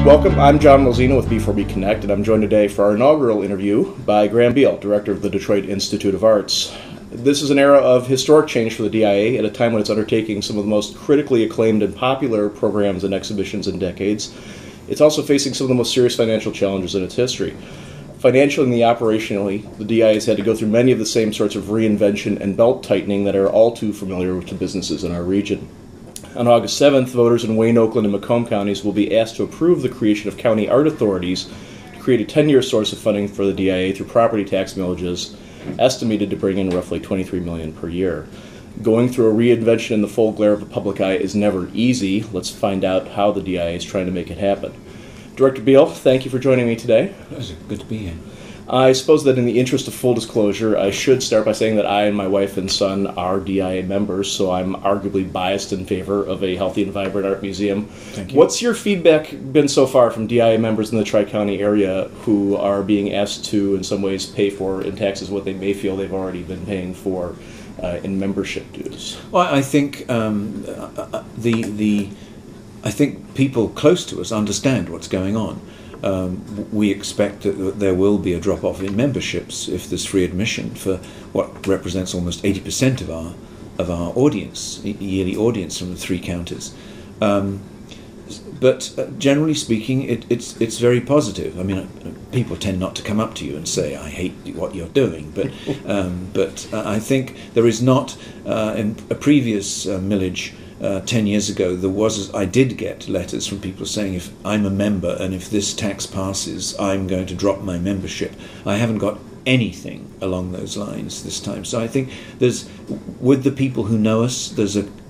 Welcome, I'm John Malzino with B4B Connect, and I'm joined today for our inaugural interview by Graham Beal, Director of the Detroit Institute of Arts. This is an era of historic change for the DIA at a time when it's undertaking some of the most critically acclaimed and popular programs and exhibitions in decades. It's also facing some of the most serious financial challenges in its history. Financially and operationally, the DIA has had to go through many of the same sorts of reinvention and belt-tightening that are all too familiar to businesses in our region. On August 7th, voters in Wayne, Oakland, and Macomb counties will be asked to approve the creation of county art authorities to create a 10-year source of funding for the DIA through property tax millages, estimated to bring in roughly $23 million per year. Going through a reinvention in the full glare of the public eye is never easy. Let's find out how the DIA is trying to make it happen. Director Beal, thank you for joining me today. Pleasure. Good to be here. I suppose that in the interest of full disclosure, I should start by saying that I and my wife and son are DIA members, so I'm arguably biased in favor of a healthy and vibrant art museum. Thank you. What's your feedback been so far from DIA members in the Tri-County area who are being asked to, in some ways, pay for in taxes what they may feel they've already been paying for in membership dues? Well, I think I think people close to us understand what's going on. We expect that there will be a drop-off in memberships if there's free admission for what represents almost 80% of our audience, yearly audience from the three counties. But generally speaking, it's very positive. I mean, people tend not to come up to you and say, "I hate what you're doing," but I think there is not in a previous millage. 10 years ago, I did get letters from people saying, if I'm a member and if this tax passes, I'm going to drop my membership. I haven't got anything along those lines this time. So I think with the people who know us,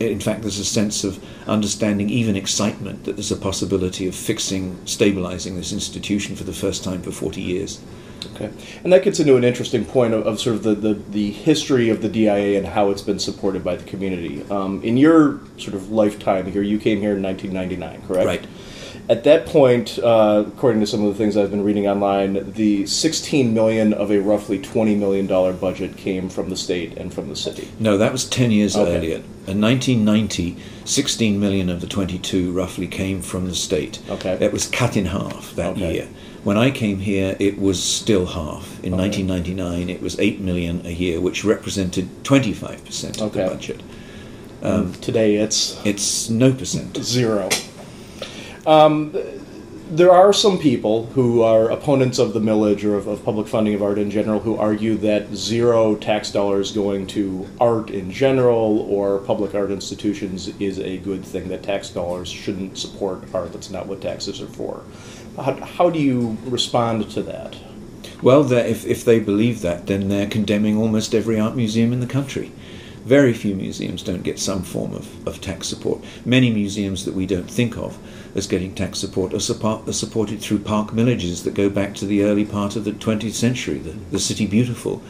in fact, there's a sense of understanding, even excitement, that there's a possibility of stabilizing this institution for the first time for 40 years. Okay, and that gets into an interesting point of sort of the history of the DIA and how it's been supported by the community. In your sort of lifetime here, you came here in 1999, correct? Right. At that point, according to some of the things I've been reading online, the $16 million of a roughly $20 million budget came from the state and from the city. No, that was 10 years Okay. earlier. In 1990, 16 million of the 22 roughly came from the state. Okay. It was cut in half that Okay. year. When I came here, it was still half. In 1999, it was 8 million a year, which represented 25% of the Okay. budget. Today it's no percent. zero. There are some people who are opponents of the millage or of public funding of art in general who argue that zero tax dollars going to art in general or public art institutions is a good thing, that tax dollars shouldn't support art. That's not what taxes are for. How do you respond to that? Well, if they believe that, then they're condemning almost every art museum in the country. Very few museums don't get some form of tax support. Many museums that we don't think of as getting tax support are supported through park millages that go back to the early part of the 20th century, the City Beautiful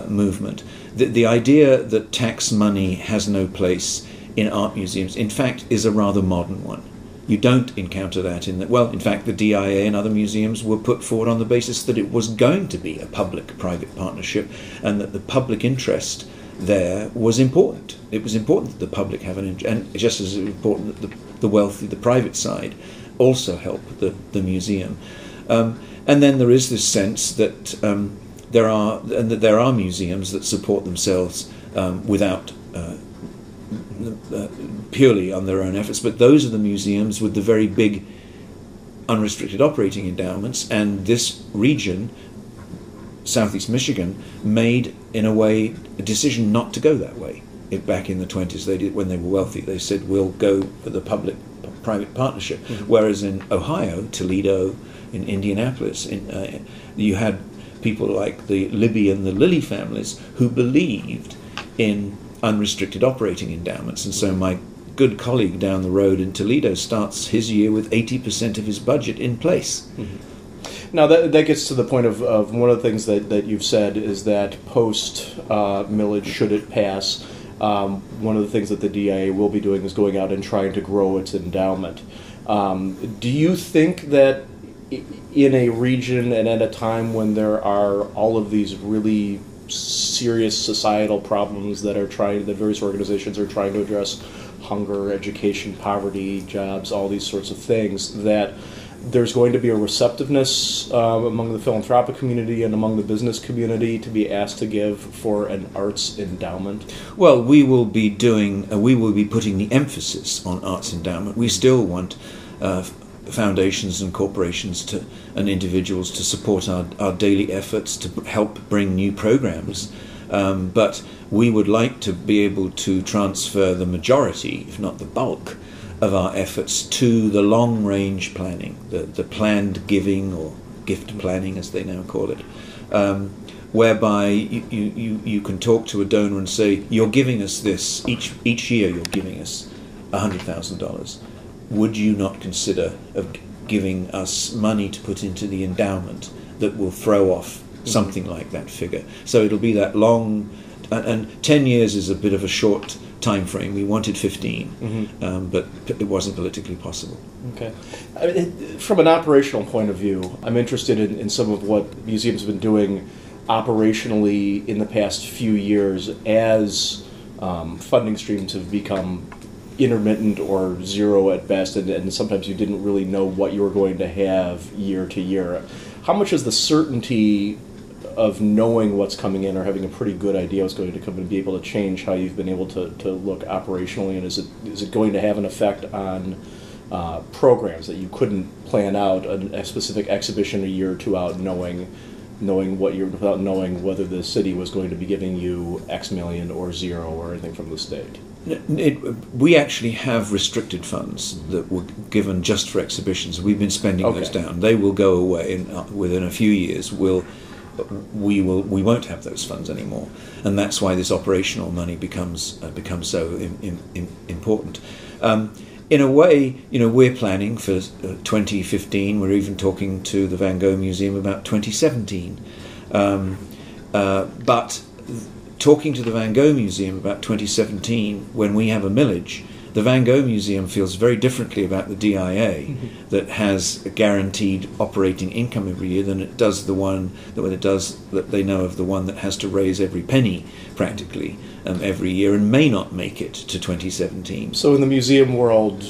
movement. The idea that tax money has no place in art museums, in fact, is a rather modern one. You don't encounter that in fact, the DIA and other museums were put forward on the basis that it was going to be a public-private partnership and that the public interest there was important. It was important that the public have an interest, and just as important that the wealthy, the private side, also help the museum. And then there is this sense that there are museums that support themselves without purely on their own efforts, but those are the museums with the very big unrestricted operating endowments, and this region, Southeast Michigan, made in a way a decision not to go that way. Back in the 20s, they did, when they were wealthy, they said we'll go for the public-private partnership. Mm-hmm. Whereas in Ohio, Toledo, in Indianapolis, you had people like the Libby and the Lilly families who believed in unrestricted operating endowments, and so my good colleague down the road in Toledo starts his year with 80% of his budget in place. Mm-hmm. Now that gets to the point of one of the things that you've said is that post millage, should it pass, one of the things that the DIA will be doing is going out and trying to grow its endowment. Do you think that in a region and at a time when there are all of these really serious societal problems that various organizations are trying to address, hunger, education, poverty, jobs, all these sorts of things, that there's going to be a receptiveness among the philanthropic community and among the business community to be asked to give for an arts endowment? Well, we will be putting the emphasis on arts endowment. We still want foundations and corporations and individuals to support our daily efforts to help bring new programs. But we would like to be able to transfer the majority, if not the bulk, of our efforts to the long-range planning, the planned giving, or gift planning as they now call it, whereby you can talk to a donor and say, you're giving us this, each year you're giving us $100,000. Would you not consider of giving us money to put into the endowment that will throw off something like that figure? So it'll be that long, and 10 years is a bit of a short time frame. We wanted 15, but it wasn't politically possible. Okay. From an operational point of view, I'm interested in some of what museums have been doing operationally in the past few years as funding streams have become intermittent or zero at best, and sometimes you didn't really know what you were going to have year to year. How much is the certainty of knowing what's coming in or having a pretty good idea what's going to come in be able to change how you've been able to look operationally, and is it going to have an effect on programs that you couldn't plan out a specific exhibition a year or two out knowing what you're, without knowing whether the city was going to be giving you X million or zero or anything from the state? We actually have restricted funds that were given just for exhibitions. We've been spending those down. They will go away, and within a few years we won't have those funds anymore, and that's why this operational money becomes so important. In a way, we're planning for 2015. We're even talking to the Van Gogh Museum about 2017. But talking to the Van Gogh Museum about 2017, when we have a millage, the Van Gogh Museum feels very differently about the DIA that has a guaranteed operating income every year than it does the one that they know of, the one that has to raise every penny practically every year and may not make it to 2017. So in the museum world,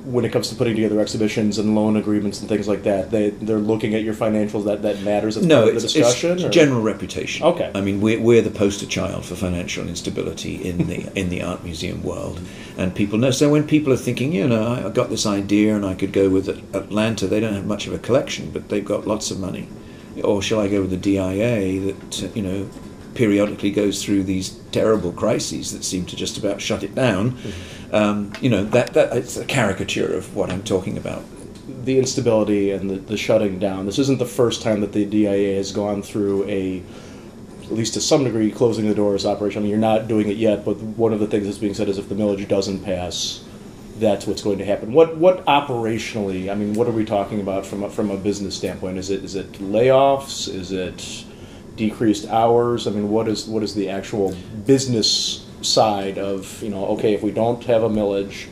when it comes to putting together exhibitions and loan agreements and things like that, they're looking at your financials, that matters as part of the discussion? It's general reputation. Okay. I mean, we're the poster child for financial instability in the art museum world, and people know. So when people are thinking, I got this idea and I could go with Atlanta, they don't have much of a collection, but they've got lots of money. Or shall I go with the DIA that, periodically goes through these terrible crises that seem to just about shut it down? That it's a caricature of what I'm talking about. The instability and the shutting down. This isn't the first time that the DIA has gone through at least to some degree, closing the doors operation. I mean, you're not doing it yet, but one of the things that's being said is if the millage doesn't pass, that's what's going to happen. What operationally? I mean, what are we talking about from a business standpoint? Is it layoffs? Is it decreased hours? I mean, what is the actual business side of, okay, if we don't have a millage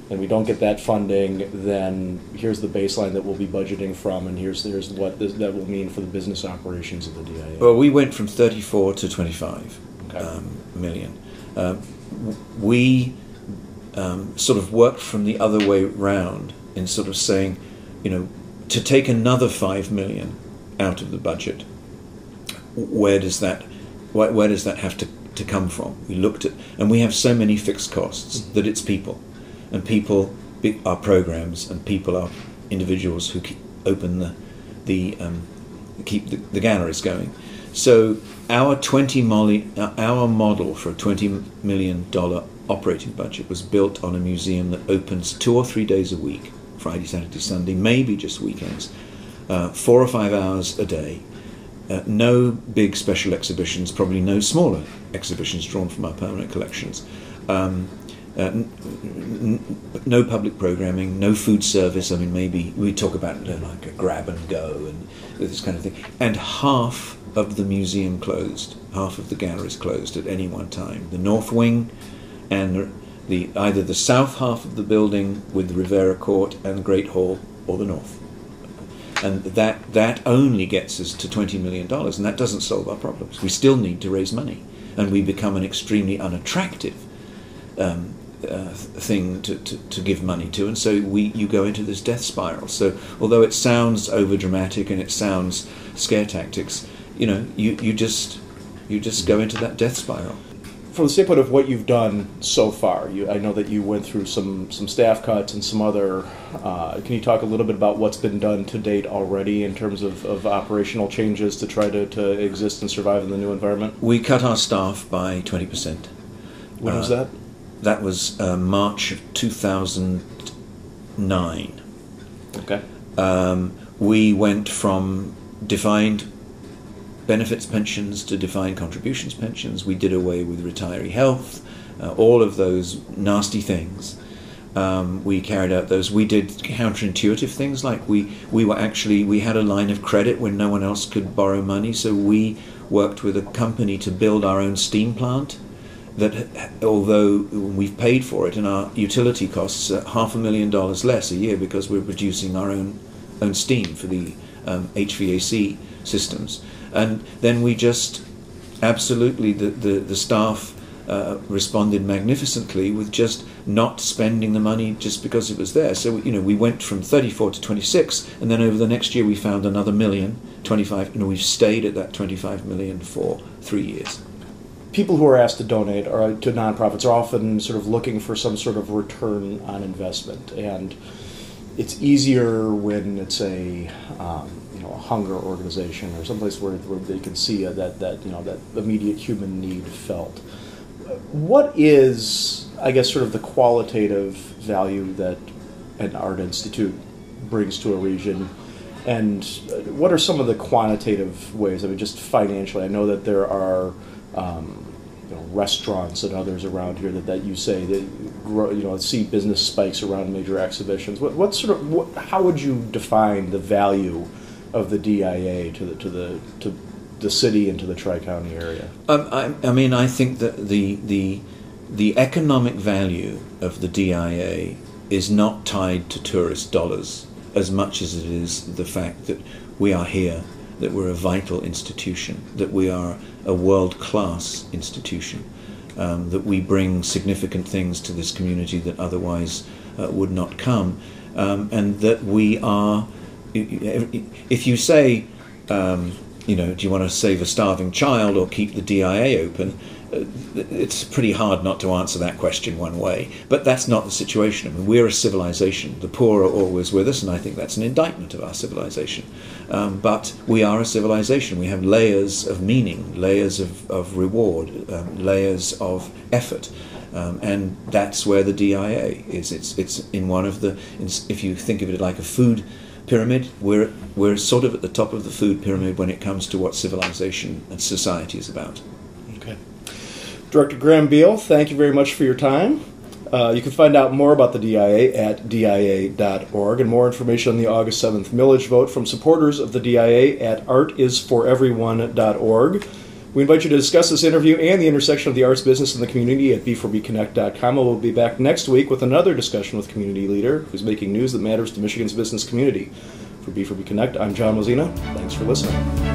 and we don't get that funding, then here's the baseline that we'll be budgeting from, and here's what that will mean for the business operations of the DIA. Well, we went from 34 to 25 million. We sort of worked from the other way round in sort of saying, to take another 5 million out of the budget, where does that have to come from? We looked at, and we have so many fixed costs that it's people, and people are programs, and people are individuals who open keep the galleries going. So our model for a $20 million operating budget was built on a museum that opens 2 or 3 days a week, Friday, Saturday, Sunday, maybe just weekends, 4 or 5 hours a day. No big special exhibitions, probably no smaller exhibitions drawn from our permanent collections. No public programming, no food service. I mean, maybe we talk about like a grab and go and this kind of thing. And half of the museum closed, half of the galleries closed at any one time. The north wing and either the south half of the building with the Rivera Court and the Great Hall, or the north. And that only gets us to $20 million, and that doesn't solve our problems. We still need to raise money, and we become an extremely unattractive thing to give money to, and so you go into this death spiral. So although it sounds over dramatic and it sounds scare tactics, you just go into that death spiral. From the standpoint of what you've done so far, I know that you went through some staff cuts and some other. Can you talk a little bit about what's been done to date already in terms of operational changes to try to exist and survive in the new environment? We cut our staff by 20%. When was that? That was March of 2009. Okay. We went from defined benefits pensions to defined contributions pensions. We did away with retiree health, all of those nasty things. We carried out those. We did counterintuitive things, like we had a line of credit when no one else could borrow money, so we worked with a company to build our own steam plant that, although we've paid for it and our utility costs $500,000 less a year because we're producing our own steam for the HVAC systems. And then we just absolutely, the staff responded magnificently with just not spending the money just because it was there. So we went from 34 to 26, and then over the next year we found another million, 25. We've stayed at that 25 million for 3 years. People who are asked to donate or to nonprofits are often sort of looking for some sort of return on investment, and it's easier when it's a hunger organization or someplace where they can see that immediate human need felt. What is, I guess, sort of the qualitative value that an art institute brings to a region, and what are some of the quantitative ways? I mean, just financially, I know that there are restaurants and others around here that you say that see business spikes around major exhibitions. How would you define the value of the DIA to the city and to the Tri-County area? I think that the economic value of the DIA is not tied to tourist dollars as much as it is the fact that we are here, that we're a vital institution, that we are a world-class institution, that we bring significant things to this community that otherwise would not come, and that we are. If you say, do you want to save a starving child or keep the DIA open? It's pretty hard not to answer that question one way. But that's not the situation. I mean, we're a civilization. The poor are always with us, and I think that's an indictment of our civilization. But we are a civilization. We have layers of meaning, layers of reward, layers of effort. And that's where the DIA is. It's in one of the, if you think of it like a food pyramid, we're sort of at the top of the food pyramid when it comes to what civilization and society is about. Okay. Director Graham Beal, thank you very much for your time. You can find out more about the DIA at dia.org, and more information on the August 7th millage vote from supporters of the DIA at artisforeveryone.org. We invite you to discuss this interview and the intersection of the arts business and the community at b4bconnect.com. We'll be back next week with another discussion with community leader who's making news that matters to Michigan's business community. For B4B Connect, I'm John Mozina. Thanks for listening.